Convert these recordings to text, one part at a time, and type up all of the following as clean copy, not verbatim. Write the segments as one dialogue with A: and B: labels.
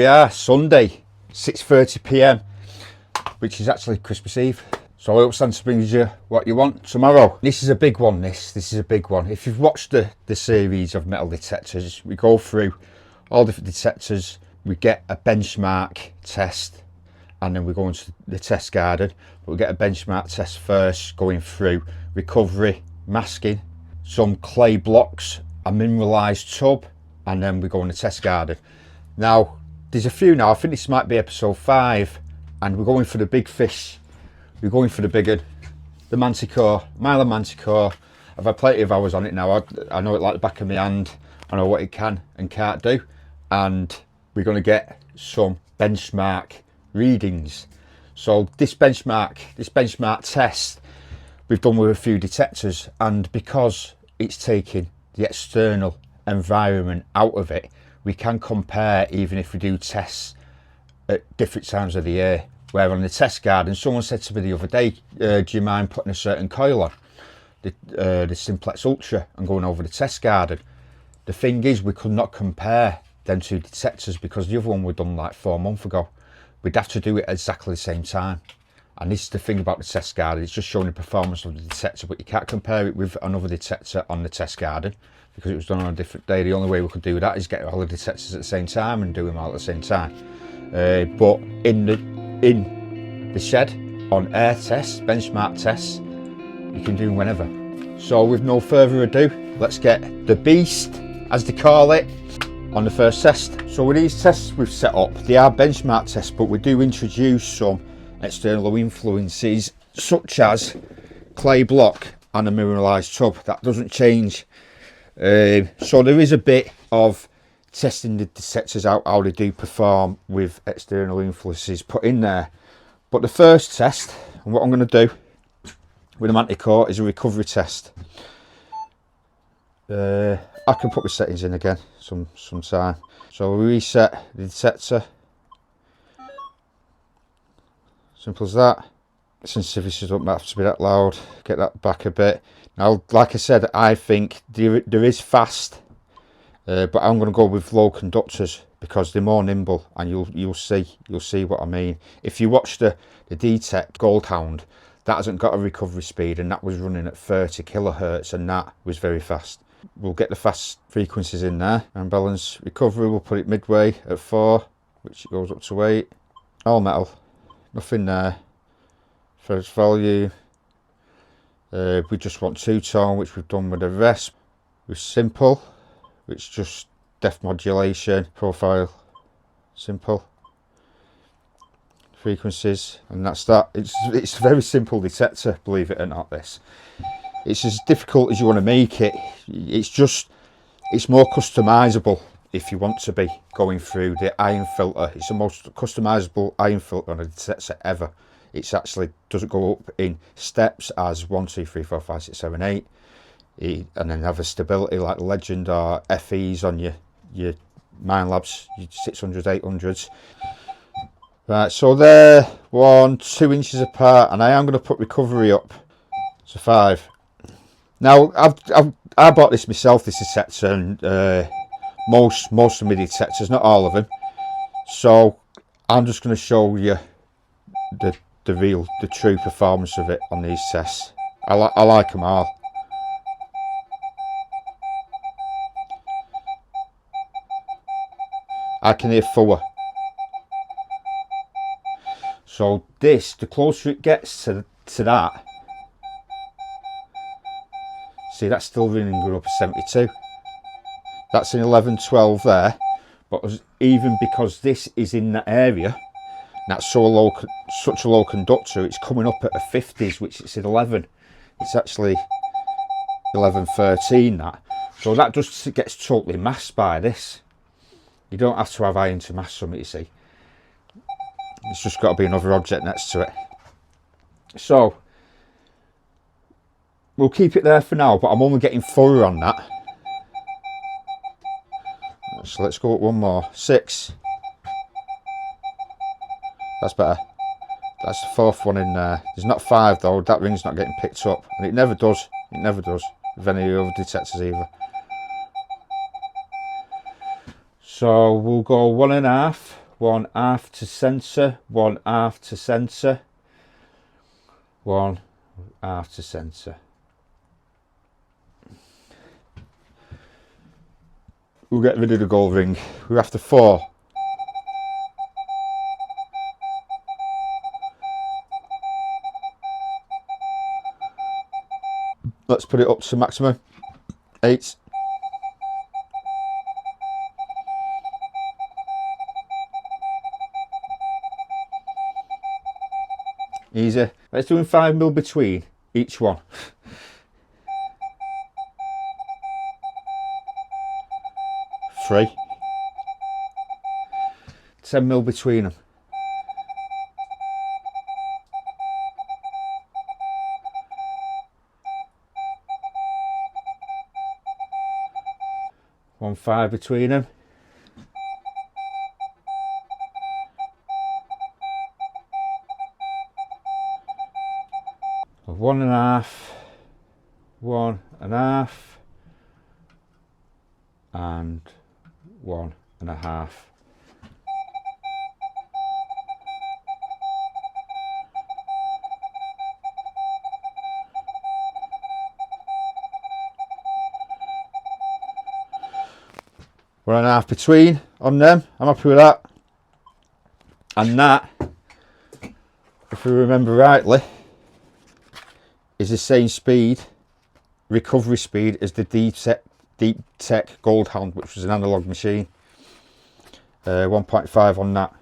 A: we are, Sunday, 6:30 p.m, which is actually Christmas Eve. So I hope Santa brings you what you want tomorrow. This is a big one, this is a big one. If you've watched the series of metal detectors, we go through all different detectors, we get a benchmark test, and then we go into the test garden. But we get a benchmark test first, going through recovery, masking, some clay blocks, a mineralised tub, and then we go in the test garden. Now, there's a few now, I think this might be episode 5, and we're going for the big fish. We're going for the big one, the Manticore, Minelab Manticore. I've had plenty of hours on it now. I know it like the back of my hand. I know what it can and can't do. And we're going to get some benchmark readings. So this benchmark test we've done with a few detectors, and because it's taking the external environment out of it, we can compare even if we do tests at different times of the year. Where on the test garden, someone said to me the other day, do you mind putting a certain coil on, the Simplex Ultra, and going over the test garden? The thing is, we could not compare them two detectors because the other one we done like 4 months ago. We'd have to do it at exactly the same time. And this is the thing about the test garden, it's just showing the performance of the detector, but you can't compare it with another detector on the test garden because it was done on a different day. The only way we could do that is get all the detectors at the same time and do them all at the same time. But in the shed on air tests, benchmark tests, you can do them whenever. So with no further ado, let's get the beast, as they call it, on the first test. So with these tests we've set up, they are benchmark tests, but we do introduce some external influences such as clay block and a mineralised tub. That doesn't change. So there is a bit of testing the detectors out, how they do perform with external influences put in there. But the first test, and what I'm going to do with the Manticore, is a recovery test. I can put my settings in again sometime. So we reset the detector. Simple as that. Sensitivity don't have to be that loud. Get that back a bit. Now, like I said, I think there is fast. But I'm going to go with low conductors because they're more nimble, and you'll see what I mean. If you watch the DEEPTECH Gold Hound, that hasn't got a recovery speed, and that was running at 30 kilohertz, and that was very fast. We'll get the fast frequencies in there. And balance recovery, we'll put it midway at 4, which goes up to 8. All metal, nothing there. First value, we just want 2-tone, which we've done with the rest. With simple, it's just depth modulation, profile, simple, frequencies, and that's that. It's a very simple detector, believe it or not. This, it's as difficult as you want to make it. It's more customizable if you want to be going through the iron filter. It's the most customizable iron filter on a detector ever. It's actually doesn't go up in steps as 1, 2, 3, 4, 5, 6, 7, 8. And then have a stability like Legend or FEs on your Minelabs, your 600s, 800s. Right, so they're 1, 2 inches apart, and I am going to put recovery up to 5. Now I bought this myself, this detector, and most of my detectors, not all of them. So I'm just going to show you the true performance of it on these tests. I like them all. I can hear 4. So this, the closer it gets to that, see, that's still running good up at 72. That's an 11, 12 there, but even because this is in that area, that's so low, such a low conductor, it's coming up at a 50s, which it's at 11. It's actually 11, 13 that. So that just gets totally masked by this. You don't have to have iron to mask something, you see. It's just got to be another object next to it. So we'll keep it there for now, but I'm only getting 4 on that. So let's go up one more. 6. That's better. That's the 4th one in there. There's not 5 though. That ring's not getting picked up, and it never does. It never does with any other detectors either. So we'll go 1.5, one half to centre, one half to centre, one half to centre. We'll get rid of the gold ring. We're after 4. Let's put it up to maximum. 8. Easy. Let's do 5mm between each one. 3. 10mm between them. 1.5 between them. 1.5, 1.5, and 1.5. One and a half between on them. I'm happy with that. And that, if we remember rightly, is the same speed, recovery speed, as the DEEPTECH Gold Hound, which was an analog machine. 1.5 on that.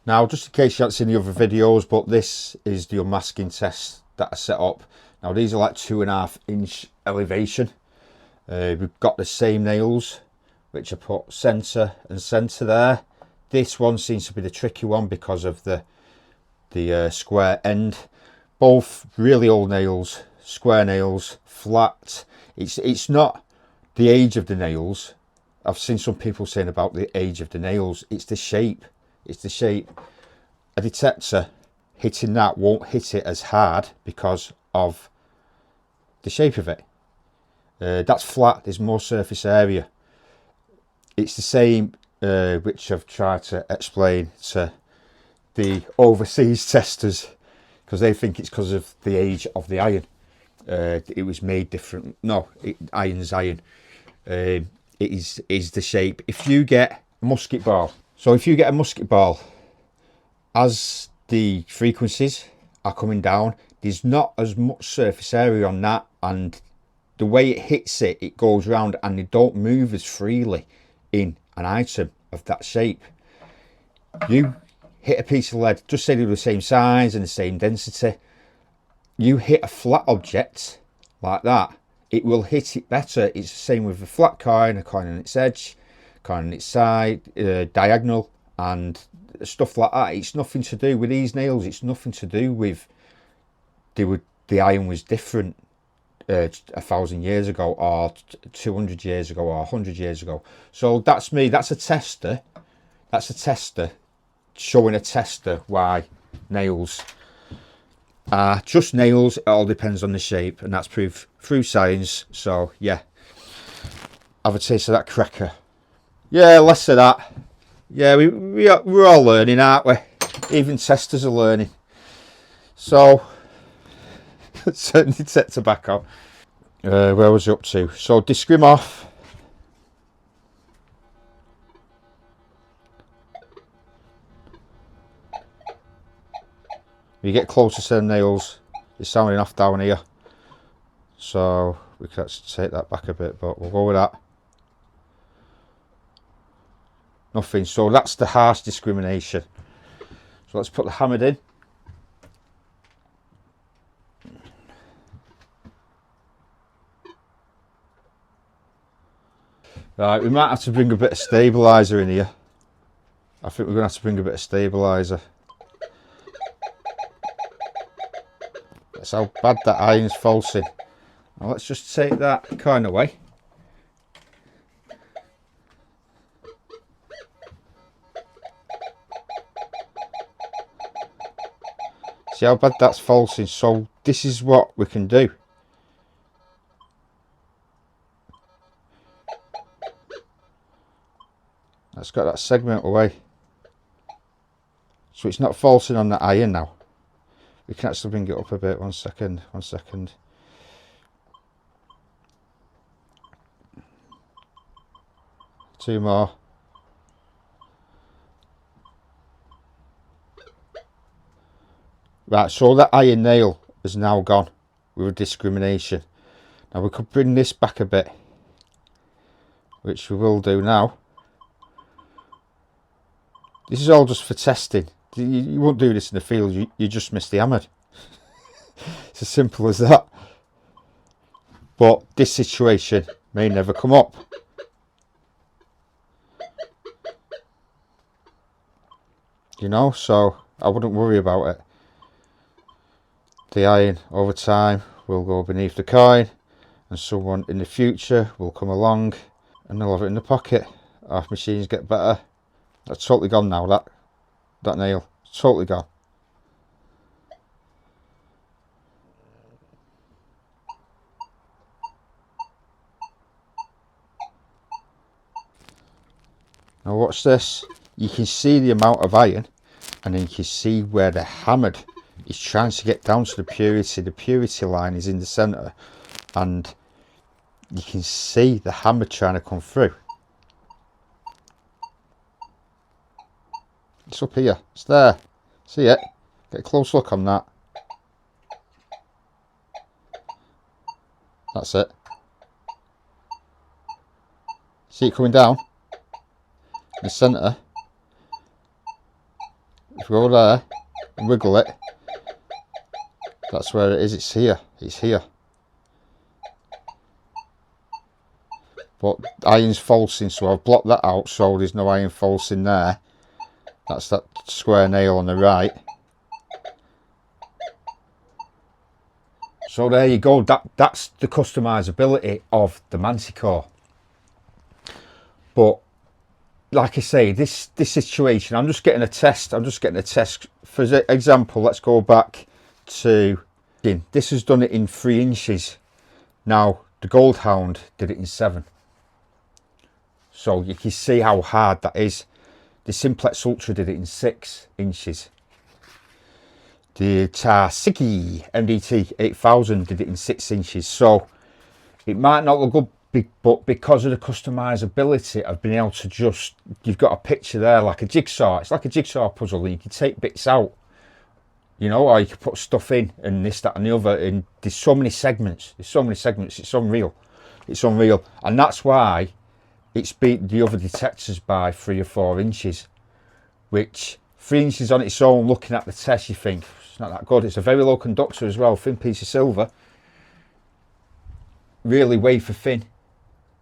A: Now, just in case you haven't seen the other videos, but this is the unmasking test that I set up. Now, these are like 2.5 inch elevation. We've got the same nails, which I put centre and centre there. This one seems to be the tricky one because of the square end. Both really old nails, square nails, flat. It's not the age of the nails. I've seen some people saying about the age of the nails. It's the shape. It's the shape. A detector hitting that won't hit it as hard because of the shape of it. That's flat. There's more surface area. It's the same, which I've tried to explain to the overseas testers, because they think it's because of the age of the iron. It was made different. No, iron's iron. It is the shape. If you get a musket ball, so if you get a musket ball, as the frequencies are coming down, there's not as much surface area on that, and the way it hits it, it goes round, and they don't move as freely in an item of that shape. You hit a piece of lead, just say they're the same size and the same density, you hit a flat object like that, it will hit it better. It's the same with a flat coin, a coin on its edge, coin on its side, diagonal, and stuff like that. It's nothing to do with these nails. It's nothing to do with the iron was different 1,000 years ago, or 200 years ago, or 100 years ago. So that's me. That's a tester. That's a tester showing a tester why nails are just nails. It all depends on the shape, and that's proved through science. So yeah, have a taste of that cracker. Yeah, less of that. Yeah, we're all learning, aren't we? Even testers are learning. So certainly set tobacco. Where was it up to? So discrim off. You get closer to the nails, it's sounding off down here. So we can actually take that back a bit, but we'll go with that. Nothing. So that's the harsh discrimination. So let's put the hammered in. Right, we might have to bring a bit of stabiliser in here. I think we're going to have to bring a bit of stabiliser. That's how bad that iron's falsing. Now let's just take that kind of way. See how bad that's falsing? So this is what we can do. Let's get that segment away. So it's not falsing on the iron now. We can actually bring it up a bit. 1 second, 1 second. Two more. Right, so that iron nail is now gone with a discrimination. Now we could bring this back a bit, which we will do now. This is all just for testing. You won't do this in the field, you just miss the hammered. It's as simple as that. But this situation may never come up. You know, so I wouldn't worry about it. The iron over time will go beneath the coin, and someone in the future will come along and they'll have it in the pocket. Our machines get better. That's totally gone now, that nail. Totally gone. Now watch this. You can see the amount of iron, and then you can see where the hammered is trying to get down to the purity. The purity line is in the centre, and you can see the hammer trying to come through. It's up here. It's there. See it? Get a close look on that. That's it. See it coming down in the centre. If we go there and wiggle it, that's where it is. It's here. It's here. But iron's falsing, so I've blocked that out so there's no iron falsing there. That's that square nail on the right. So there you go. That's the customizability of the Manticore. But like I say, this situation, I'm just getting a test. For example, let's go back to this has done it in 3 inches. Now the Gold Hound did it in 7. So you can see how hard that is. The Simplex Ultra did it in 6 inches. The TARSSACI MDT 8000 did it in 6 inches. So it might not look good, but because of the customizability of being able to just, you've got a picture there like a jigsaw. It's like a jigsaw puzzle, and you can take bits out, you know, or you can put stuff in and this, that and the other. And there's so many segments. It's unreal. It's unreal. And that's why it's beat the other detectors by 3 or 4 inches, which 3 inches on its own, looking at the test, you think it's not that good. It's a very low conductor as well, thin piece of silver, really wafer thin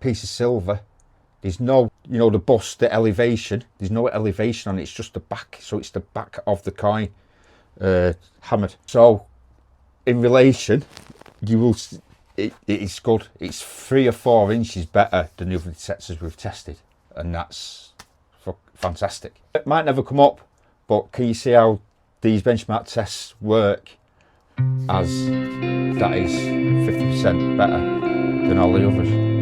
A: piece of silver. There's no, you know, the bust, the elevation, there's no elevation on it, it's just the back. So it's the back of the coin hammered. So in relation, you will, it is good. It's 3 or 4 inches better than the other detectors we've tested, and that's fantastic. It might never come up, but can you see how these benchmark tests work, as that is 50% better than all the others?